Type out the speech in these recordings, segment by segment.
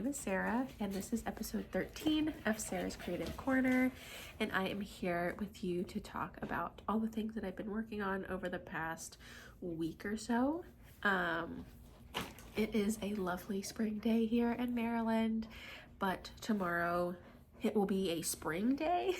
is Sarah, and this is episode 13 of Sarah's Creative Corner, and I am here with you to talk about all the things that I've been working on over the past week or so. It is a lovely spring day here in Maryland, but tomorrow it will be a spring day,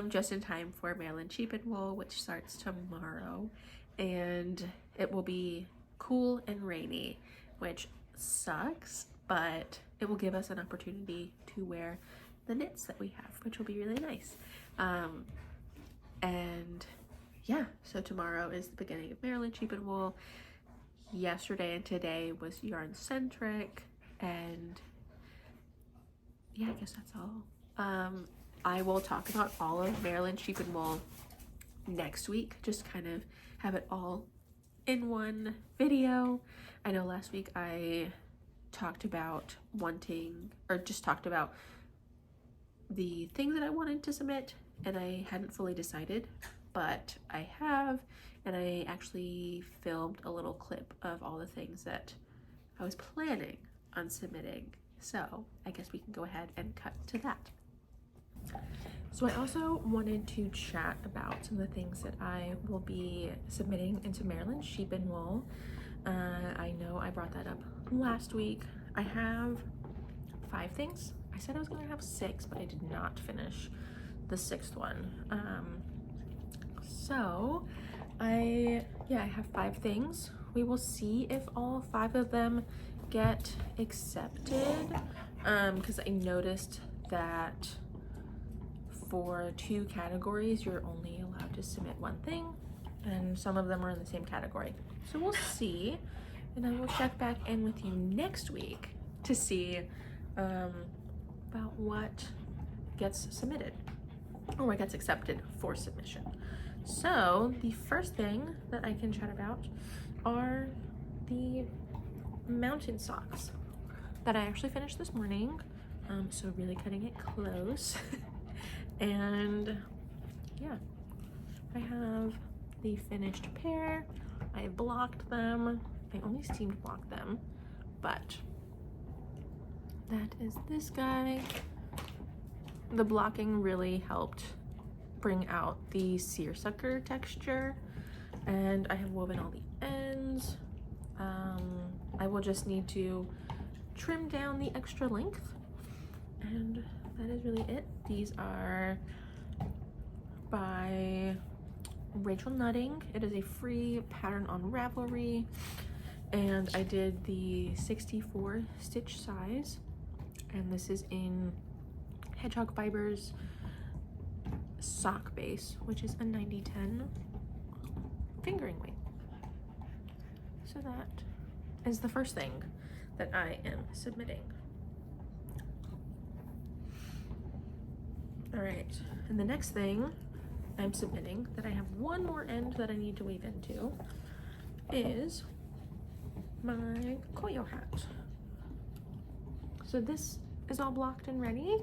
just in time for Maryland Sheep and Wool, which starts tomorrow, and it will be cool and rainy, which sucks, but it will give us an opportunity to wear the knits that we have, which will be really nice. And yeah, so tomorrow is the beginning of Maryland Sheep and Wool. Yesterday and today was yarn centric, and yeah, I guess that's all. I will talk about all of Maryland Sheep and Wool next week, just kind of have it all in one video. I know last week I talked about talked about the thing that I wanted to submit, and I hadn't fully decided, but I have, and I actually filmed a little clip of all the things that I was planning on submitting. So I guess we can go ahead and cut to that. So I also wanted to chat about some of the things that I will be submitting into Maryland Sheep and Wool. I know I brought that up last week. I have 5 things. I said I was going to have 6, but I did not finish the 6th one. So I have 5 things. We will see if all 5 of them get accepted, because I noticed that for 2 categories you're only allowed to submit 1 thing, and some of them are in the same category. So we'll see, and I will check back in with you next week to see about what gets submitted or what gets accepted for submission. So the first thing that I can chat about are the mountain socks that I actually finished this morning. So really cutting it close. And yeah, I have the finished pair. I blocked them. I only steamed block them, but that is this guy. The blocking really helped bring out the seersucker texture, and I have woven all the ends. I will just need to trim down the extra length, and that is really it. These are by Rachel Nutting. It is a free pattern on Ravelry, and I did the 64 stitch size, and this is in Hedgehog Fibers sock base, which is a 90-10 fingering weight. So that is the first thing that I am submitting. All right, and the next thing I'm submitting that I have one more end that I need to weave into is my Koyo hat. So this is all blocked and ready,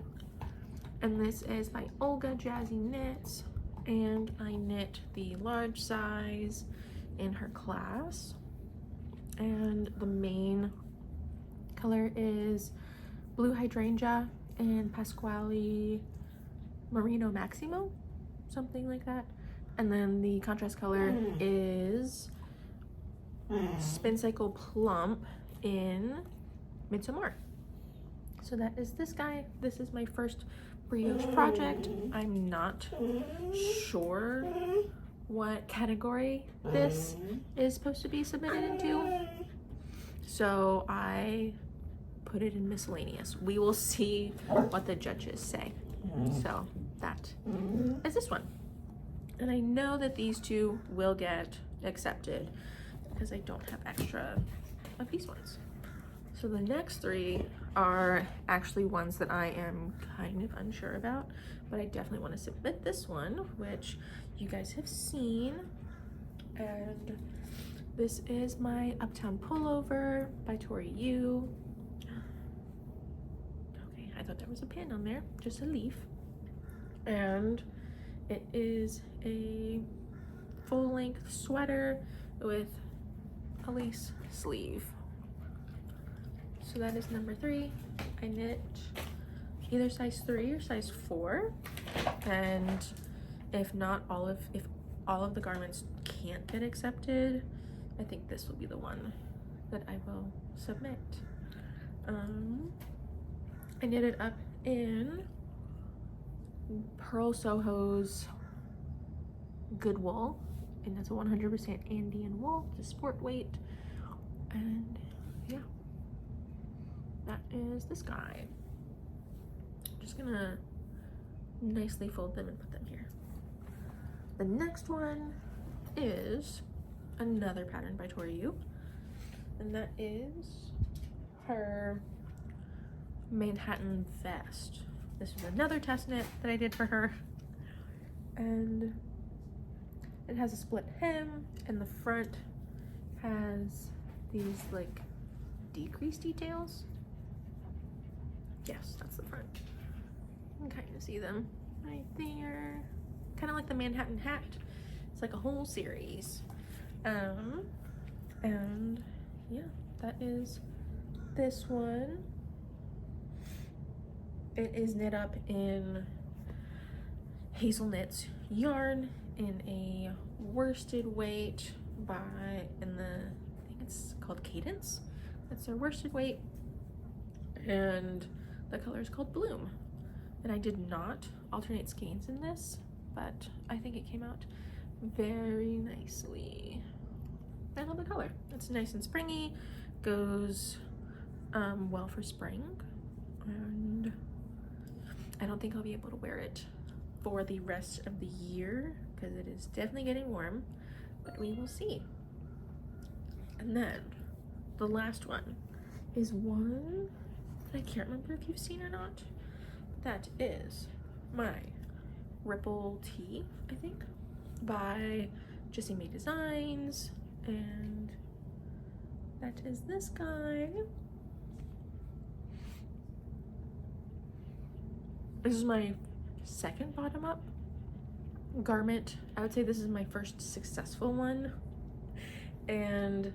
and this is by Olga Jazzy Knits, and I knit the large size in her class, and the main color is Blue Hydrangea and Pasquale Merino Maximo, something like that, and then the contrast color is Spin Cycle Plump in Midsommar. So that is this guy. This is my first brioche project. I'm not sure what category this is supposed to be submitted into, so I put it in miscellaneous. We will see what the judges say. So that is this one, and I know that these 2 will get accepted because I don't have extra of these ones. So the next 3 are actually ones that I am kind of unsure about, but I definitely want to submit this one, which you guys have seen, and this is my Uptown Pullover by Tori Yu. Okay, I thought there was a pin on there, just a leaf, and it is a full-length sweater with a lace sleeve. So that is number 3. I knit either size 3 or size 4, and if all of the garments can't get accepted, I think this will be the one that I will submit. I knitted up in Pearl Soho's Good Wool, and it's a 100% Andean wool, the sport weight, and yeah, that is this guy. I'm just gonna nicely fold them and put them here. The next one is another pattern by Toriu, and that is her Manhattan vest. This is another test knit that I did for her, and it has a split hem, and the front has these like decreased details. Yes, that's the front. You can kind of see them right there, kind of like the Manhattan hat. It's like a whole series. And yeah, that is this one. It is knit up in Hazel Knits yarn in a worsted weight I think it's called Cadence. That's their worsted weight, and the color is called Bloom. And I did not alternate skeins in this, but I think it came out very nicely. I love the color. It's nice and springy, goes well for spring, and I don't think I'll be able to wear it for the rest of the year because it is definitely getting warm, but we will see. And then the last one is one that I can't remember if you've seen or not. That is my Ripple Tee, I think, by Jessie May Designs, and that is this guy. This is my second bottom up garment. I would say this is my first successful one, and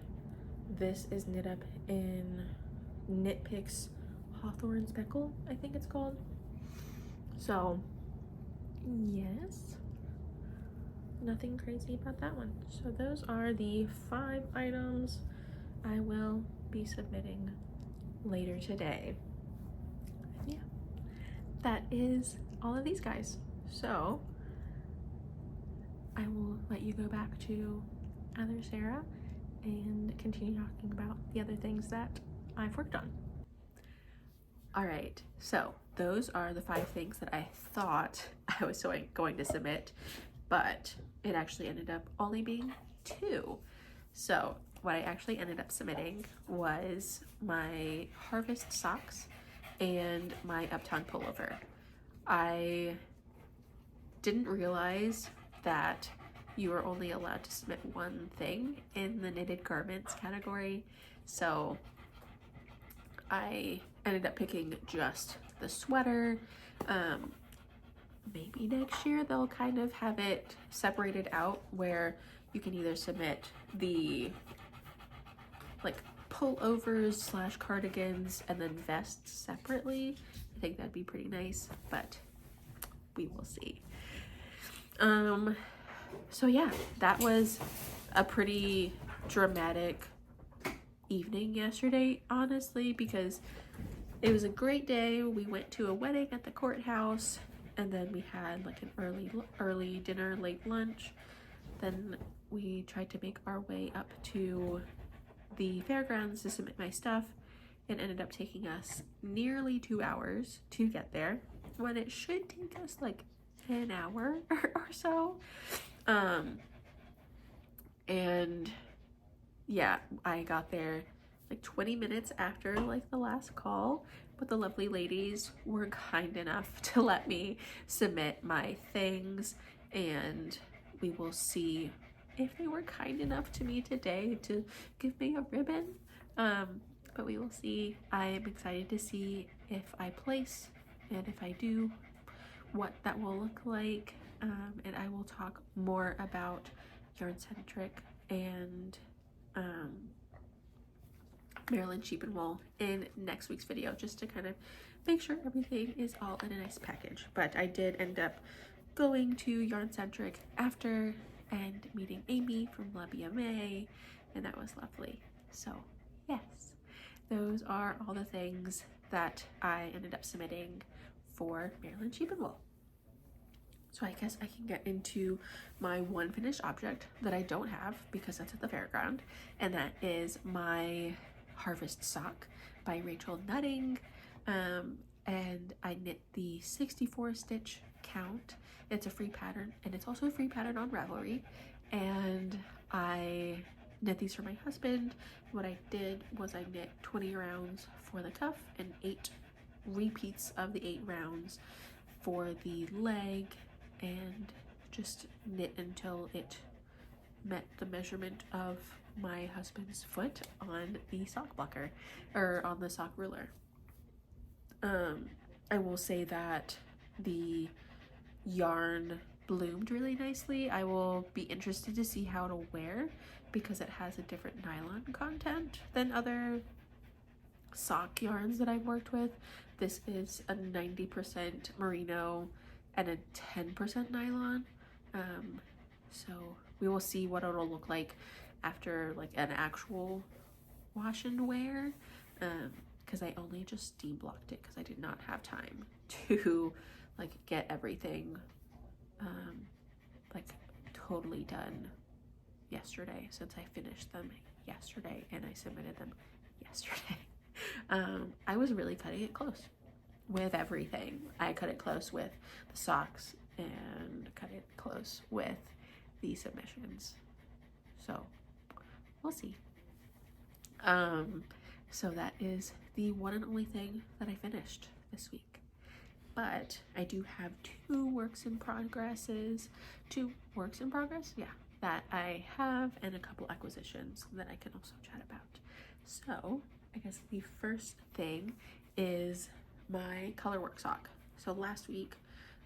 this is knit up in KnitPicks Hawthorne Speckle, I think it's called. So yes, nothing crazy about that one. So those are the 5 items I will be submitting later today. Yeah, that is all of these guys. So I will let you go back to other Sarah and continue talking about the other things that I've worked on. All right, so those are the 5 things that I thought I was going to submit, but it actually ended up only being 2. So what I actually ended up submitting was my Harvest socks and my Uptown pullover. I didn't realize that you were only allowed to submit one thing in the knitted garments category, so I ended up picking just the sweater. Maybe next year they'll kind of have it separated out where you can either submit the like pullovers / cardigans and then vests separately. I think that'd be pretty nice, but we will see. So yeah, that was a pretty dramatic evening yesterday, honestly, because it was a great day. We went to a wedding at the courthouse, and then we had like an early dinner, late lunch. Then we tried to make our way up to the fairgrounds to submit my stuff. It ended up taking us nearly 2 hours to get there, when it should take us like an hour or so. And yeah, I got there like 20 minutes after like the last call, but the lovely ladies were kind enough to let me submit my things, and we will see if they were kind enough to me today to give me a ribbon. But we will see. I am excited to see if I place, and if I do, what that will look like. And I will talk more about yarn centric and Maryland sheep and wool in next week's video, just to kind of make sure everything is all in a nice package. But I did end up going to Yarn Centric after and meeting Amy from La BMA, and that was lovely. So yes, those are all the things that I ended up submitting for Maryland sheep and wool. So I guess I can get into my one finished object that I don't have because that's at the fairground, and that is my Harvest sock by Rachel Nutting. And I knit the 64 stitch count. It's a free pattern, and it's also a free pattern on Ravelry, and I knit these for my husband. What I did was I knit 20 rounds for the cuff and 8 repeats of the 8 rounds for the leg, and just knit until it met the measurement of my husband's foot on the sock blocker, or on the sock ruler. I will say that the yarn bloomed really nicely. I will be interested to see how it'll wear because it has a different nylon content than other sock yarns that I've worked with. This is a 90% merino and a 10% nylon. So we will see what it'll look like after like an actual wash and wear, because I only just steam blocked it because I did not have time to like get everything like totally done yesterday, since I finished them yesterday and I submitted them yesterday. I was really cutting it close with everything. I cut it close with the socks and cut it close with the submissions, so we'll see. So that is the one and only thing that I finished this week, but I do have two works in progress, that I have, and a couple acquisitions that I can also chat about. So I guess the first thing is my colorwork sock. So last week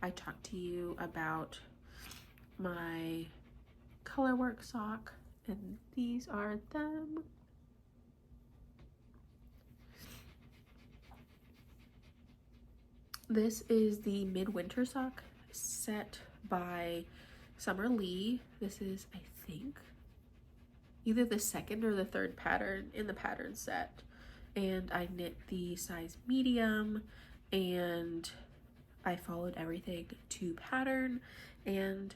I talked to you about my colorwork sock, and these are them. This is the Midwinter sock set by Summer Lee. This is, I think, either the second or the third pattern in the pattern set, and I knit the size medium, and I followed everything to pattern, and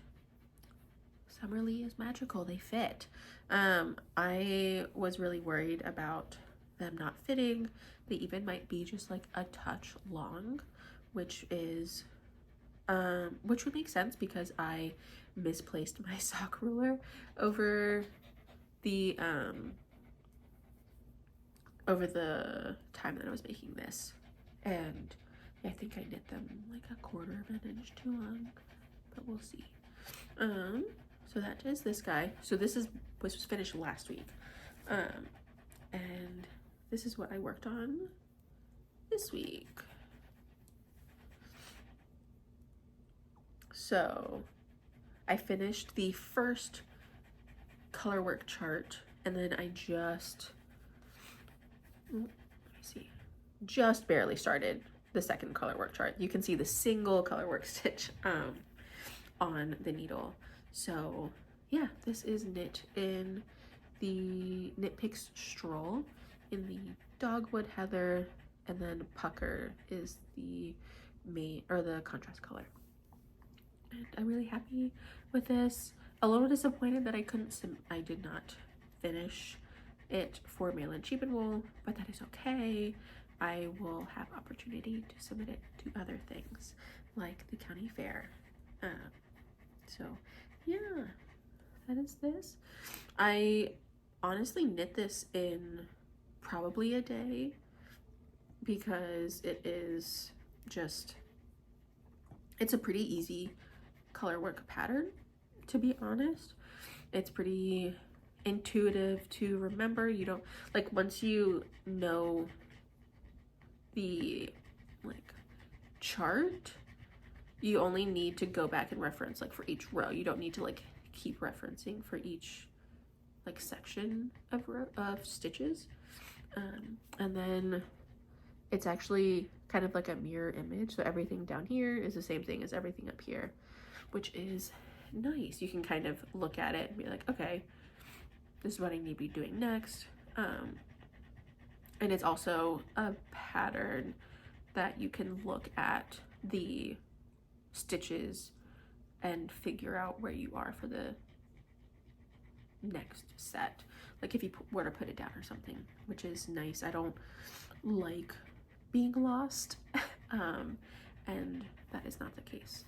Summer Lee is magical. They fit. I was really worried about them not fitting. They even might be just like a touch long, which would make sense because I misplaced my sock ruler over the time that I was making this, and I think I knit them like a quarter of an inch too long, but we'll see. So that is this guy. So this was finished last week, and this is what I worked on this week. So I finished the first colorwork chart, and then I just barely started the second colorwork chart. You can see the single colorwork stitch on the needle. So yeah, this is knit in the KnitPicks Stroll in the Dogwood Heather, and then Pucker is the main, or the contrast color. And I'm really happy with this. A little disappointed that I did not finish it for Maryland sheep and wool, but that is okay. I will have opportunity to submit it to other things like the county fair. So yeah, that is this. I honestly knit this in probably a day because it is just, it's a pretty easy colorwork pattern, to be honest. It's pretty intuitive to remember. You don't, like, once you know the like chart, you only need to go back and reference like for each row. You don't need to like keep referencing for each like section of stitches. And then it's actually kind of like a mirror image, so everything down here is the same thing as everything up here, which is nice. You can kind of look at it and be like, okay, this is what I need to be doing next. And it's also a pattern that you can look at the stitches and figure out where you are for the next set, like if you were to put it down or something, which is nice. I don't like being lost, and that is not the case.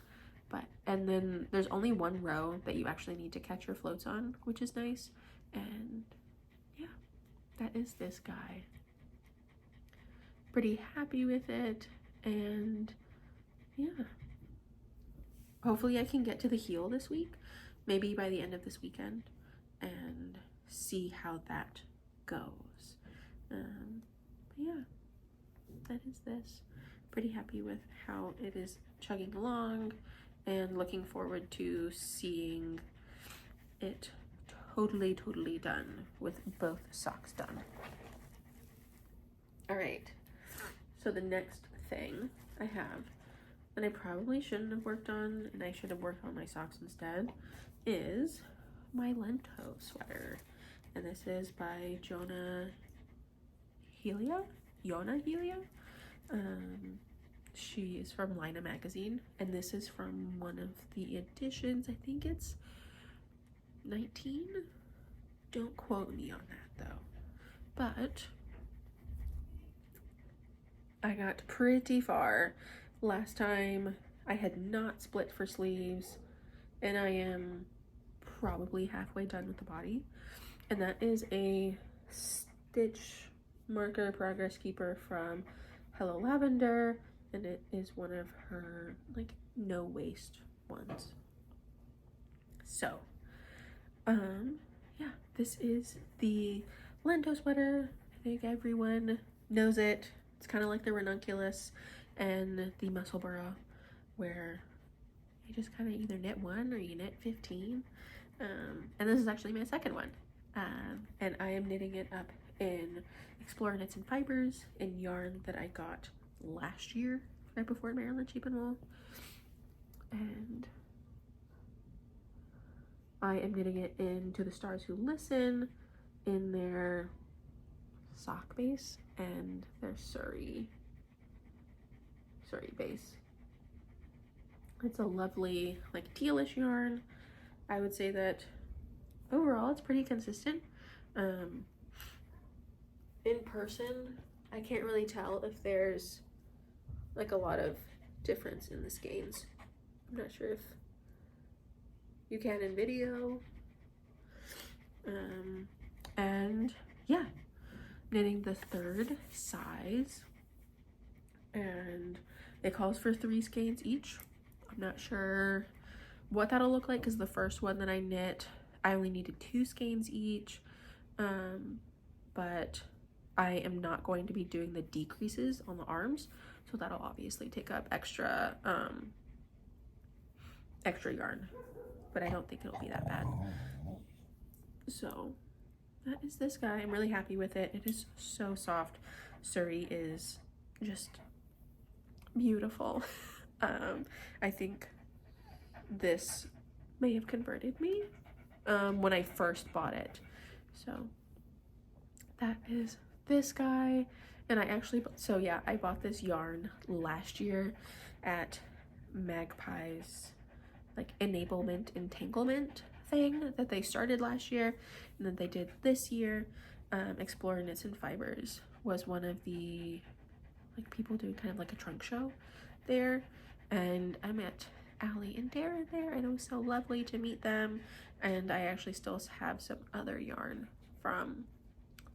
But and then there's only one row that you actually need to catch your floats on, which is nice. And yeah, that is this guy. Pretty happy with it, and yeah, hopefully I can get to the heel this week, maybe by the end of this weekend, and see how that goes. But yeah, that is this. Pretty happy with how it is chugging along, and looking forward to seeing it totally done with both socks done. All right, so the next thing I have, and I probably shouldn't have worked on, and I should have worked on my socks instead, is my Lento sweater. And this is by Jonna Helia. She is from Lina magazine, and this is from one of the editions. I think it's 19. Don't quote me on that though. But I got pretty far. Last time I had not split for sleeves, and I am probably halfway done with the body. And that is a stitch marker progress keeper from Hello Lavender, and it is one of her like no waste ones. So yeah, this is the Lento sweater. I think everyone knows it. It's kind of like the ranunculus and the muscle burrow, where you just kind of either knit one or you knit 15. And this is actually my second one. And I am knitting it up in Explore Knits and Fibers in yarn that I got last year, right before Maryland Sheep and Wool. And I am knitting it into the Stars Who Listen in their sock base and their Suri base. It's a lovely like tealish yarn. I would say that overall it's pretty consistent. In person, I can't really tell if there's like a lot of difference in the skeins. I'm not sure if you can in video. And yeah, knitting the third size, and it calls for 3 skeins each. I'm not sure what that'll look like because the first one that I knit, I only needed 2 skeins each. But I am not going to be doing the decreases on the arms, so that'll obviously take up extra yarn, but I don't think it'll be that bad. So that is this guy. I'm really happy with it. It is so soft. Suri is just beautiful. I think this may have converted me when I first bought it. So that is this guy. And I actually, so yeah, I bought this yarn last year at Magpie's like enablement entanglement thing that they started last year, and then they did this year. Explore Knits and Fibers was one of the like people doing kind of like a trunk show there, and I met Allie and Darren there, and it was so lovely to meet them. And I actually still have some other yarn from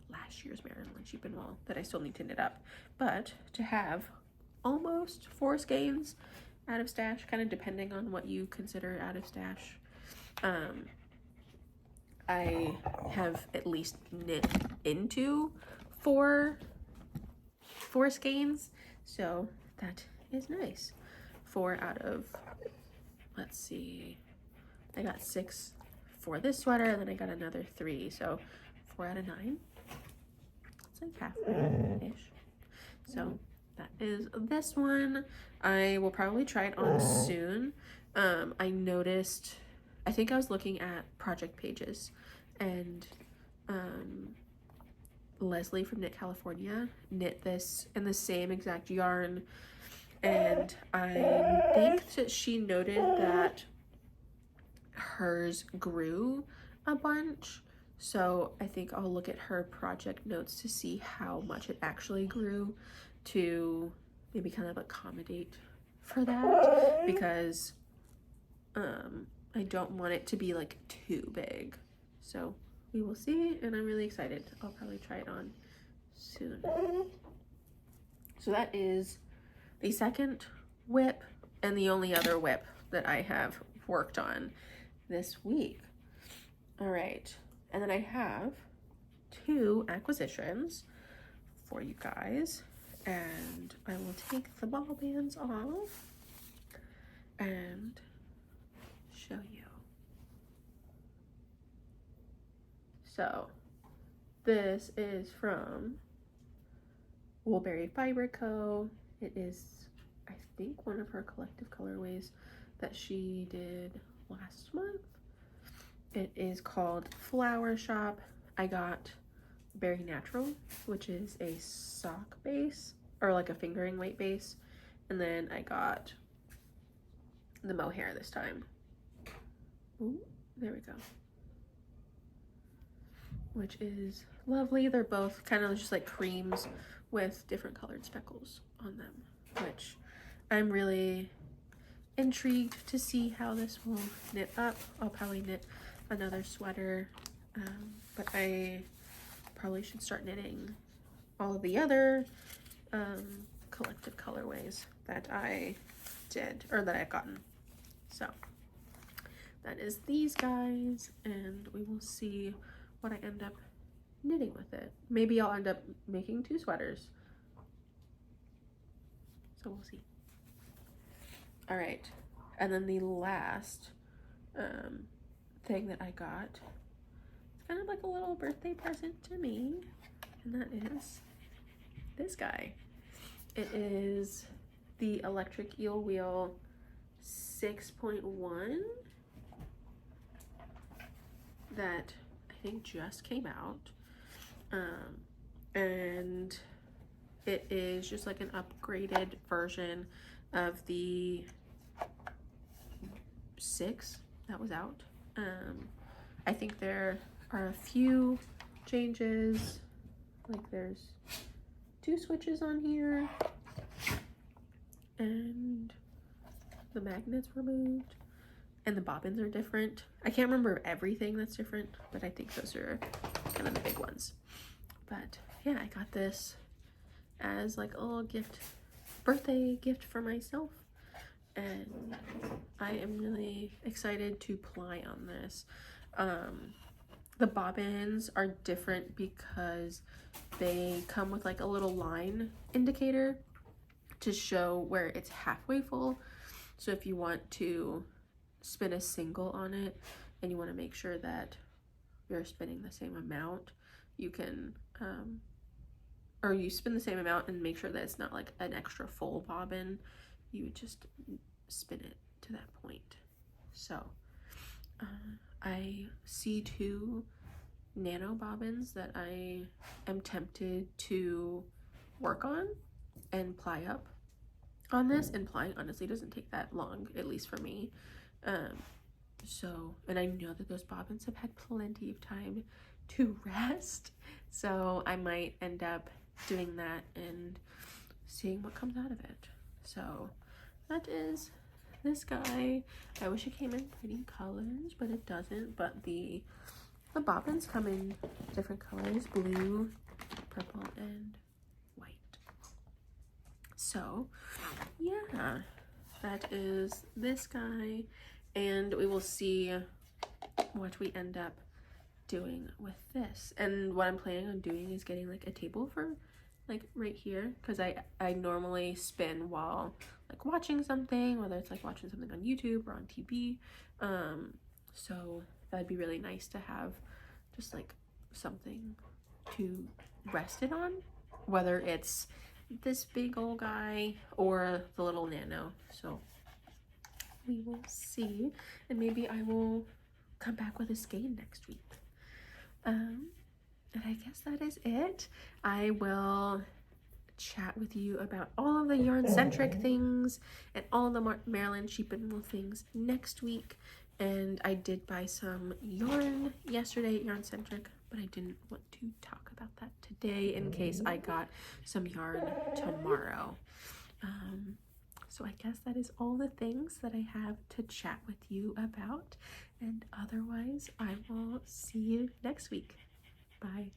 last year's Maryland Sheep and Wool that I still need to knit up. But to have almost 4 skeins out of stash, kind of depending on what you consider out of stash, I have at least knit into 4 skeins, so that is nice. 4 out of, let's see, I got 6 for this sweater, and then I got another 3, so 4 out of 9. It's like halfway-ish. So that is this one. I will probably try it on soon. I noticed, I think I was looking at project pages, and Leslie from Knit California knit this in the same exact yarn, and I think that she noted that hers grew a bunch. So I think I'll look at her project notes to see how much it actually grew, to maybe kind of accommodate for that, because I don't want it to be like too big. So we will see, and I'm really excited. I'll probably try it on soon. So that is the second whip and the only other whip that I have worked on this week. All right, and then I have 2 acquisitions for you guys, and I will take the ball bands off and show you. So this is from Woolberry Fiber Co. It is, I think, one of her collective colorways that she did last month. It is called Flower Shop. I got Berry Natural, which is a sock base, or like a fingering weight base, and then I got the mohair this time. Ooh, there we go. Which is lovely. They're both kind of just like creams with different colored speckles on them, which I'm really intrigued to see how this will knit up. I'll probably knit another sweater, but I probably should start knitting all of the other collective colorways that I did, or that I've gotten. So that is these guys, and we will see what I end up knitting with it. Maybe I'll end up making 2 sweaters, so we'll see. All right, and then the last thing that I got, it's kind of like a little birthday present to me, and that is this guy. It is the Electric Eel Wheel 6.1 that I think just came out, and it is just like an upgraded version of the 6 that was out. I think there are a few changes, like there's 2 switches on here, and the magnets removed, and the bobbins are different. I can't remember everything that's different, but I think those are kind of the big ones. But yeah, I got this as like a little gift, birthday gift for myself, and I am really excited to ply on this. The bobbins are different because they come with like a little line indicator to show where it's halfway full. So if you want to spin a single on it and you want to make sure that you're spinning the same amount, you can or you spin the same amount and make sure that it's not like an extra full bobbin, you would just spin it to that point. So I see 2 nano bobbins that I am tempted to work on and ply up on this, and plying honestly doesn't take that long, at least for me. So, and I know that those bobbins have had plenty of time to rest, so I might end up doing that and seeing what comes out of it. So that is this guy. I wish it came in pretty colors, but it doesn't. But the bobbins come in different colors: blue, purple, and white. So yeah, that is this guy, and we will see what we end up doing with this. And what I'm planning on doing is getting like a table for like right here, because I normally spin while like watching something, whether it's like watching something on YouTube or on TV. So that'd be really nice to have just like something to rest it on, whether it's this big old guy or the little nano. So we will see, and maybe I will come back with a skein next week. And I guess that is it. I will chat with you about all of the yarn centric things and all the Maryland sheep and wool things next week. And I did buy some yarn yesterday at Yarn Centric, but I didn't want to talk about that today in case I got some yarn tomorrow. So I guess that is all the things that I have to chat with you about, and otherwise I will see you next week. Bye.